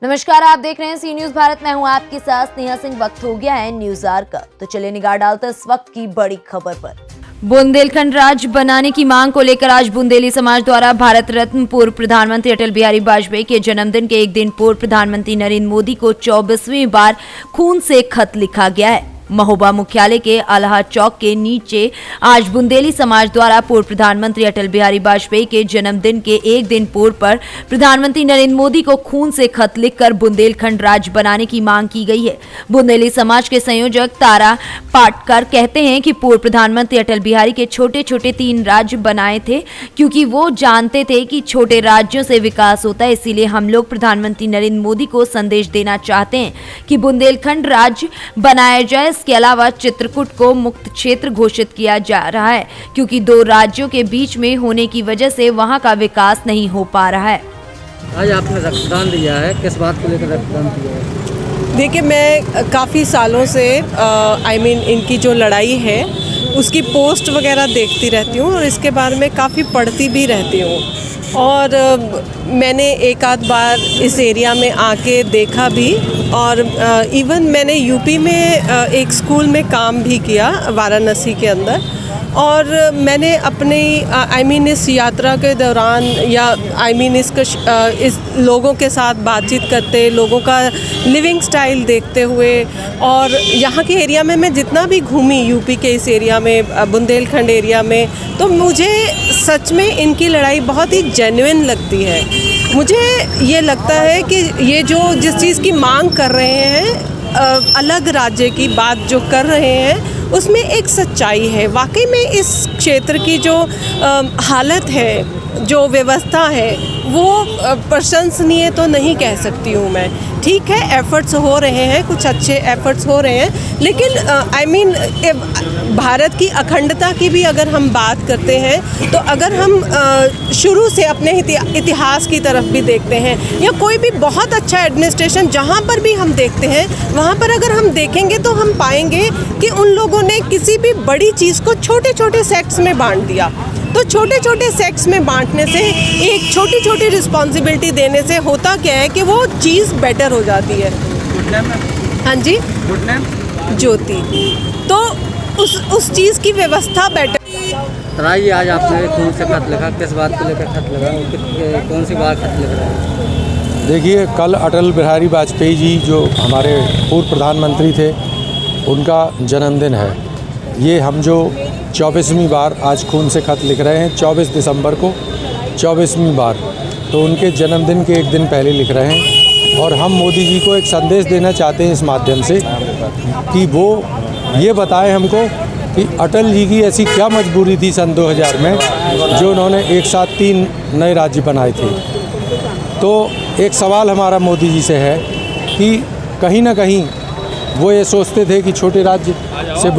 नमस्कार, आप देख रहे हैं सी न्यूज भारत। मैं हूं आपके साथ स्नेहा सिंह। वक्त हो गया है न्यूज आवर का, तो चलिए निगाह डालते हैं इस वक्त की बड़ी खबर पर। बुंदेलखंड राज्य बनाने की मांग को लेकर आज बुंदेली समाज द्वारा भारत रत्न पूर्व प्रधानमंत्री अटल बिहारी वाजपेयी के जन्मदिन के एक दिन पूर्व प्रधानमंत्री नरेंद्र मोदी को 24वीं बार खून से खत लिखा गया है। महोबा मुख्यालय के अल्हा चौक के नीचे आज बुंदेली समाज द्वारा पूर्व प्रधानमंत्री अटल बिहारी वाजपेयी के जन्मदिन के एक दिन पूर्व पर प्रधानमंत्री नरेंद्र मोदी को खून से खत लिखकर बुंदेलखंड राज्य बनाने की मांग की गई है। बुंदेली समाज के संयोजक तारा पाटकर कहते हैं कि पूर्व प्रधानमंत्री अटल बिहारी के छोटे छोटे 3 राज्य बनाए थे, क्योंकि वो जानते थे कि छोटे राज्यों से विकास होता है। इसीलिए हम लोग प्रधानमंत्री नरेंद्र मोदी को संदेश देना चाहते हैं कि बुंदेलखंड राज्य बनाया जाए। इसके अलावा चित्रकूट को मुक्त क्षेत्र घोषित किया जा रहा है, क्योंकि 2 राज्यों के बीच में होने की वजह से वहां का विकास नहीं हो पा रहा है। आज आपने रक्तदान दिया है, किस बात को लेकर रक्तदान किया है? देखिए, मैं काफ़ी सालों से इनकी जो लड़ाई है उसकी पोस्ट वगैरह देखती रहती हूँ और इसके बारे में काफ़ी पढ़ती भी रहती हूँ। और मैंने एक आध बार इस एरिया में आके देखा भी, और इवन मैंने यूपी में एक स्कूल में काम भी किया वाराणसी के अंदर। और मैंने अपने इस यात्रा के दौरान या इस लोगों के साथ बातचीत करते, लोगों का लिविंग स्टाइल देखते हुए, और यहाँ के एरिया में मैं जितना भी घूमी यूपी के इस एरिया में, बुंदेलखंड एरिया में, तो मुझे सच में इनकी लड़ाई बहुत ही जेन्युइन लगती है। मुझे ये लगता है कि ये जो जिस चीज़ की मांग कर रहे हैं, अलग राज्य की बात जो कर रहे हैं, उसमें एक सच्चाई है। वाकई में इस क्षेत्र की जो हालत है, जो व्यवस्था है, वो प्रशंसनीय तो नहीं कह सकती हूँ मैं। ठीक है, एफ़र्ट्स हो रहे हैं, कुछ अच्छे एफ़र्ट्स हो रहे हैं, लेकिन भारत की अखंडता की भी अगर हम बात करते हैं, तो अगर हम शुरू से अपने इतिहास की तरफ भी देखते हैं, या कोई भी बहुत अच्छा एडमिनिस्ट्रेशन जहाँ पर भी हम देखते हैं, वहाँ पर अगर हम देखेंगे तो हम पाएंगे कि उन लोगों ने किसी भी बड़ी चीज़ को छोटे छोटे सेक्ट्स में बांट दिया। तो छोटे छोटे सेक्ट्स में बांटने से, एक छोटी छोटी रिस्पॉन्सिबिलिटी देने से होता क्या है कि वो चीज़ बेटर हो जाती है। हाँ जी, ज्योति। तो उस चीज़ की व्यवस्था बेटर। तराई, आज आपने खून से खत लिखा, किस बात को लेकर खत लिखा, कौन सी बात खत लिख रहे हैं? देखिए, कल अटल बिहारी वाजपेयी जी जो हमारे पूर्व प्रधानमंत्री थे, उनका जन्मदिन है। ये हम जो 24वीं बार आज खून से खत लिख रहे हैं, 24 दिसंबर को 24वीं बार, तो उनके जन्मदिन के एक दिन पहले लिख रहे हैं। और हम मोदी जी को एक संदेश देना चाहते हैं इस माध्यम से कि वो ये बताएं हमको कि अटल जी की ऐसी क्या मजबूरी थी सन 2000 में, जो उन्होंने एक साथ 3 नए राज्य बनाए थे। तो एक सवाल हमारा मोदी जी से है कि कहीं ना कहीं वो ये सोचते थे कि छोटे राज्य से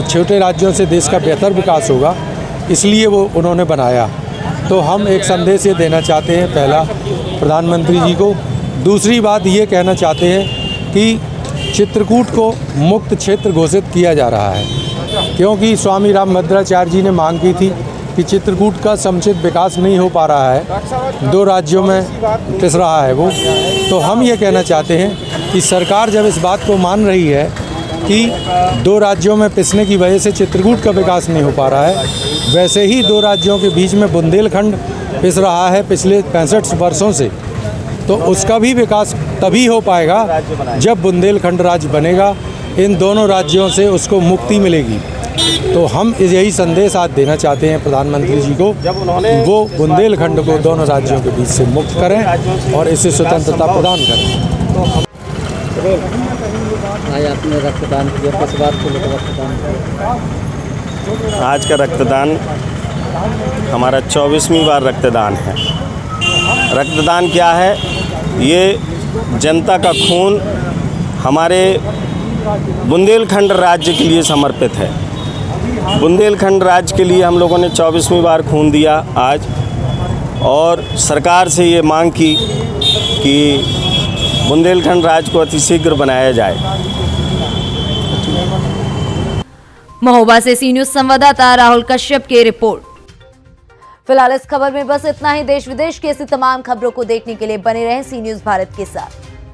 छोटे राज्यों से देश का बेहतर विकास होगा, इसलिए वो उन्होंने बनाया। तो हम एक संदेश ये देना चाहते हैं, पहला प्रधानमंत्री जी को। दूसरी बात ये कहना चाहते हैं कि चित्रकूट को मुक्त क्षेत्र घोषित किया जा रहा है, क्योंकि स्वामी रामभद्राचार्य जी ने मांग की थी कि चित्रकूट का समुचित विकास नहीं हो पा रहा है, 2 राज्यों में पिस रहा है वो। तो हम ये कहना चाहते हैं कि सरकार जब इस बात को मान रही है कि 2 राज्यों में पिसने की वजह से चित्रकूट का विकास नहीं हो पा रहा है, वैसे ही 2 राज्यों के बीच में बुंदेलखंड पिस रहा है पिछले 65 वर्षों से, तो उसका भी विकास तभी हो पाएगा जब बुंदेलखंड राज्य बनेगा। इन दोनों राज्यों से उसको मुक्ति मिलेगी। तो हम यही संदेश आज देना चाहते हैं प्रधानमंत्री जी को, वो बुंदेलखंड को दोनों राज्यों के बीच से मुक्त करें और इसे स्वतंत्रता प्रदान करें। आज आपने रक्तदान किया, किस बात को लेकर रक्तदान किया? आज का रक्तदान हमारा 24वीं बार रक्तदान है। रक्तदान क्या है? ये जनता का खून हमारे बुंदेलखंड राज्य के लिए समर्पित है। बुंदेलखंड राज्य के लिए हम लोगों ने 24वीं बार खून दिया आज, और सरकार से ये मांग की कि बुंदेलखंड राज्य को अतिशीघ्र बनाया जाए। महोबा से सी न्यूज संवाददाता राहुल कश्यप की रिपोर्ट। फिलहाल इस खबर में बस इतना ही। देश विदेश की ऐसी तमाम खबरों को देखने के लिए बने रहें सी न्यूज़ भारत के साथ।